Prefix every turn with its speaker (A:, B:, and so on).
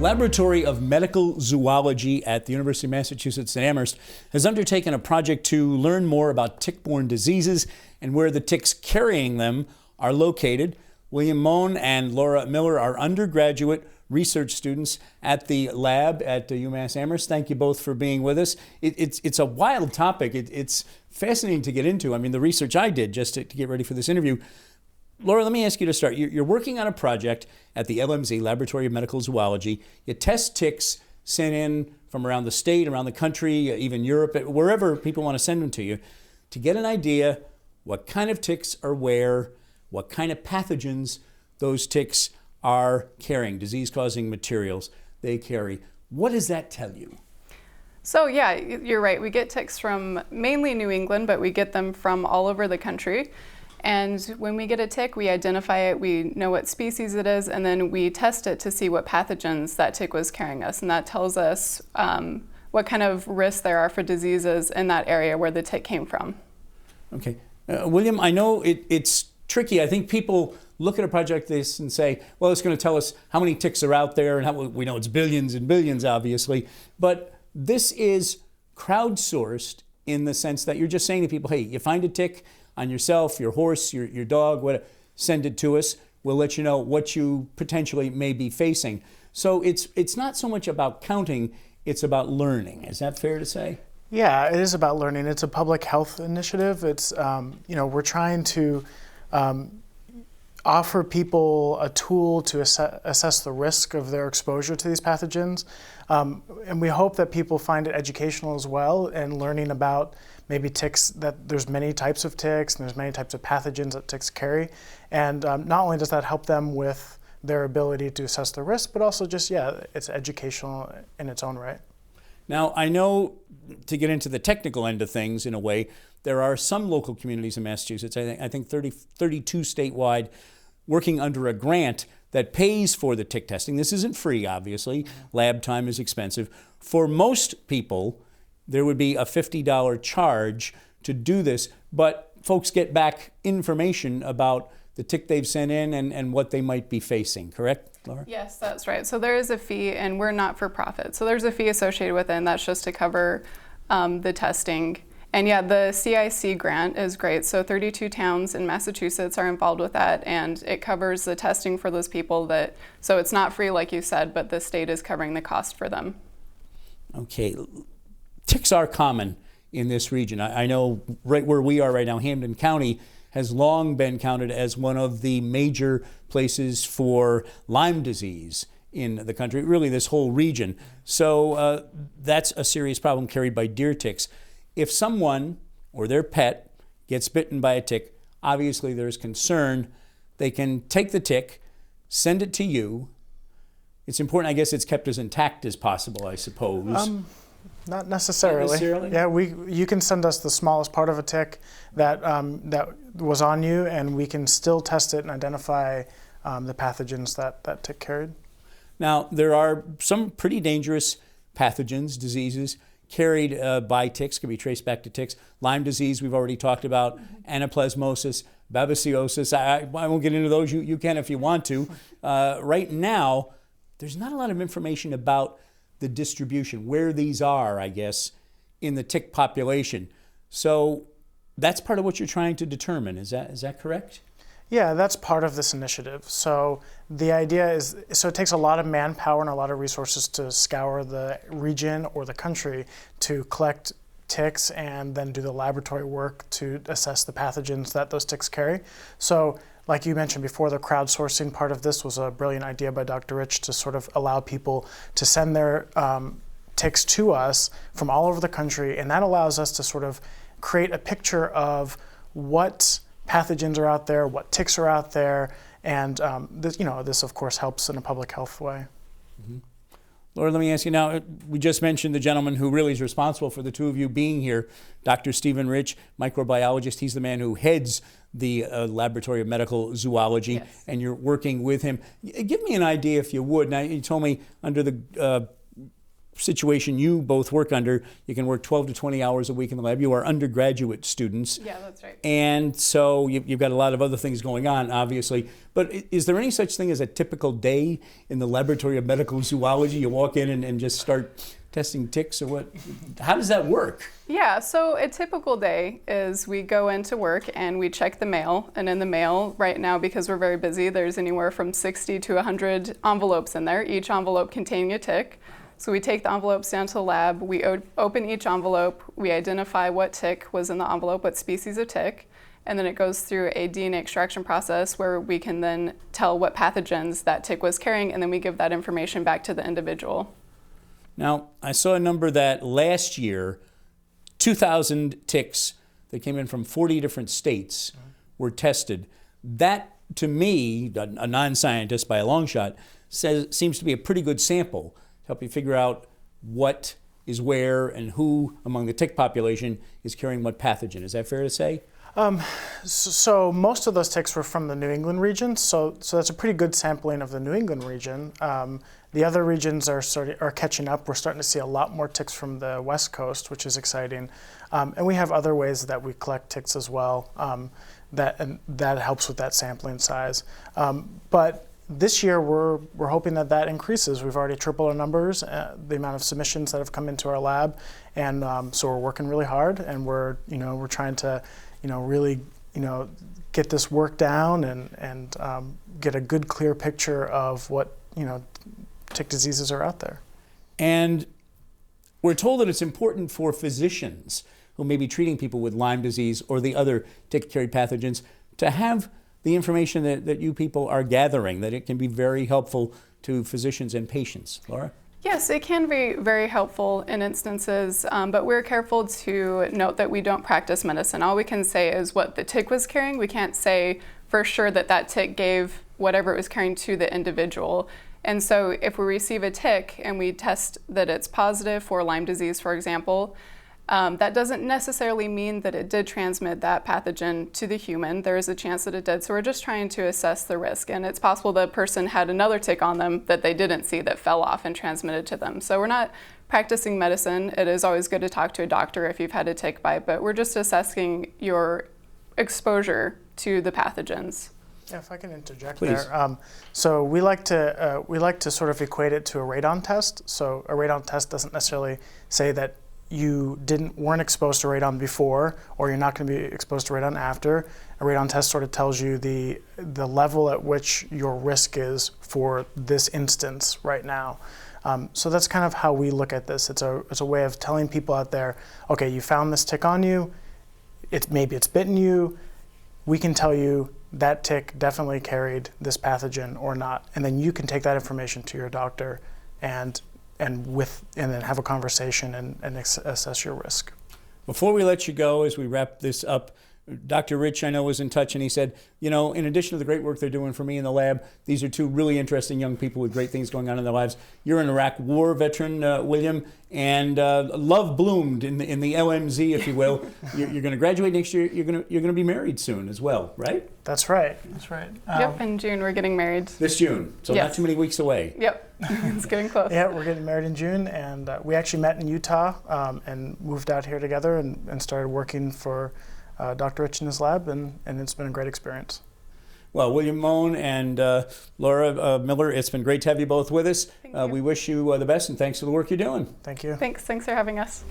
A: Laboratory of Medical Zoology at the University of Massachusetts at Amherst has undertaken a project to learn more about tick-borne diseases and where the ticks carrying them are located. William Mohn and Lora Miller are undergraduate research students at the lab at UMass Amherst. Thank you both for being with us. It's a wild topic. It's fascinating to get into. I mean, the research I did just to get ready for this interview. Laura, let me ask you to start. You're working on a project at the LMZ, Laboratory of Medical Zoology. You test ticks sent in from around the state, around the country, even Europe, wherever people want to send them to you, to get an idea what kind of ticks are where, what kind of pathogens those ticks are carrying, disease-causing materials they carry. What does that tell you?
B: So yeah, you're right. We get ticks from mainly New England, but we get them from all over the country. And when we get a tick, we identify it, we know what species it is, and then we test it to see what pathogens that tick was carrying us. And that tells us what kind of risks there are for diseases in that area where the tick came from. Okay.
A: William, I know it's tricky. I think people look at a project like this and say, well, it's going to tell us how many ticks are out there, and we know it's billions and billions, obviously. But this is crowdsourced in the sense that you're just saying to people, hey, you find a tick on yourself, your horse, your dog, whatever, send it to us. We'll let you know what you potentially may be facing. So it's not so much about counting, it's about learning. Is that fair to say?
C: Yeah, it is about learning. It's a public health initiative. It's, we're trying to offer people a tool to assess the risk of their exposure to these pathogens. And we hope that people find it educational as well, and learning about maybe ticks, that there's many types of ticks and there's many types of pathogens that ticks carry. And not only does that help them with their ability to assess the risk, but also just, it's educational in its own right.
A: Now, I know, to get into the technical end of things in a way, there are some local communities in Massachusetts, I think 32 statewide, working under a grant that pays for the tick testing. This isn't free, obviously. Lab time is expensive. For most people, there would be a $50 charge to do this, but folks get back information about the tick they've sent in and what they might be facing, correct, Laura?
B: Yes, that's right. So there is a fee, and we're not for profit. So there's a fee associated with it, and that's just to cover the testing. And yeah, the CIC grant is great. So 32 towns in Massachusetts are involved with that, and it covers the testing for those people so it's not free like you said, but the state is covering the cost for them.
A: Okay, ticks are common in this region. I know right where we are right now, Hampden County has long been counted as one of the major places for Lyme disease in the country, really this whole region. So that's a serious problem carried by deer ticks. If someone or their pet gets bitten by a tick, obviously there's concern. They can take the tick, send it to you. It's important, I guess, it's kept as intact as possible, I suppose.
C: Not necessarily.
A: Not necessarily?
C: Yeah, you can send us the smallest part of a tick that was on you, and we can still test it and identify the pathogens that tick carried. Now,
A: there are some pretty dangerous pathogens, diseases, carried by ticks, can be traced back to ticks. Lyme disease, we've already talked about, anaplasmosis, babesiosis. I won't get into those. You can if you want to. Right now, there's not a lot of information about the distribution, where these are, I guess, in the tick population. So that's part of what you're trying to determine. Is that correct?
C: Yeah, that's part of this initiative. So the idea is, it takes a lot of manpower and a lot of resources to scour the region or the country to collect ticks and then do the laboratory work to assess the pathogens that those ticks carry. So like you mentioned before, the crowdsourcing part of this was a brilliant idea by Dr. Rich to sort of allow people to send their ticks to us from all over the country, and that allows us to sort of create a picture of what pathogens are out there, what ticks are out there, and this of course helps in a public health way.
A: Mm-hmm. Laura, let me ask you now, we just mentioned the gentleman who really is responsible for the two of you being here, Dr. Stephen Rich, microbiologist. He's the man who heads the Laboratory of Medical Zoology, yes. And you're working with him. Give me an idea, if you would. Now, you told me under the situation you both work under, you can work 12 to 20 hours a week in the lab. You are undergraduate students.
B: Yeah, that's right.
A: And so you've got a lot of other things going on, obviously. But is there any such thing as a typical day in the laboratory of medical zoology? You walk in and just start testing ticks, or what? How does that work?
B: Yeah, so a typical day is we go into work and we check the mail. And in the mail right now, because we're very busy, there's anywhere from 60 to 100 envelopes in there, each envelope containing a tick. So we take the envelopes down to the lab, we open each envelope, we identify what tick was in the envelope, what species of tick, and then it goes through a DNA extraction process where we can then tell what pathogens that tick was carrying, and then we give that information back to the individual.
A: Now, I saw a number that last year, 2,000 ticks that came in from 40 different states were tested. That, to me, a non-scientist by a long shot, seems to be a pretty good sample to help you figure out what is where and who among the tick population is carrying what pathogen. Is that fair to say?
C: So most of those ticks were from the New England region, so that's a pretty good sampling of the New England region. The other regions are catching up. We're starting to see a lot more ticks from the West Coast, which is exciting. And we have other ways that we collect ticks as well, that helps with that sampling size. But this year, we're hoping that increases. We've already tripled our numbers, the amount of submissions that have come into our lab, and so we're working really hard, and we're trying to really get this work down and get a good, clear picture of what tick diseases are out there.
A: And we're told that it's important for physicians who may be treating people with Lyme disease or the other tick-carried pathogens to have the information that you people are gathering, that it can be very helpful to physicians and patients. Laura?
B: Yes, it can be very helpful in instances, but we're careful to note that we don't practice medicine. All we can say is what the tick was carrying. We can't say for sure that tick gave whatever it was carrying to the individual. And so if we receive a tick and we test that it's positive for Lyme disease, for example, that doesn't necessarily mean that it did transmit that pathogen to the human. There is a chance that it did, so we're just trying to assess the risk. And it's possible the person had another tick on them that they didn't see that fell off and transmitted to them. So we're not practicing medicine. It is always good to talk to a doctor if you've had a tick bite, but we're just assessing your exposure to the pathogens.
C: Yeah, if I can interject.
A: Please.
C: There. So we like to sort of equate it to a radon test. So a radon test doesn't necessarily say that you weren't exposed to radon before, or you're not going to be exposed to radon after. A radon test sort of tells you the level at which your risk is for this instance right now. So that's kind of how we look at this. It's a way of telling people out there, okay, you found this tick on you. Maybe it's bitten you. We can tell you that tick definitely carried this pathogen or not, and then you can take that information to your doctor and then have a conversation and assess your risk.
A: Before we let you go, as we wrap this up, Dr. Rich, I know, was in touch, and he said, in addition to the great work they're doing for me in the lab, these are two really interesting young people with great things going on in their lives. You're an Iraq War veteran, William, and love bloomed in the LMZ, if you will. You're going to graduate next year. You're going to be married soon as well, right?
C: That's right. That's right.
B: Yep, in June we're getting married.
A: This June, so
B: Yes.
A: not too many weeks away.
B: Yep, it's getting close.
C: Yeah, we're getting married in June, and we actually met in Utah and moved out here together and started working for Dr. Rich in his lab, and it's been a great experience.
A: Well, William Mohn and Lora Miller, it's been great to have you both with us.
B: Thank you.
A: We wish you the best, and thanks for the work you're doing.
C: Thank you.
B: Thanks for having us.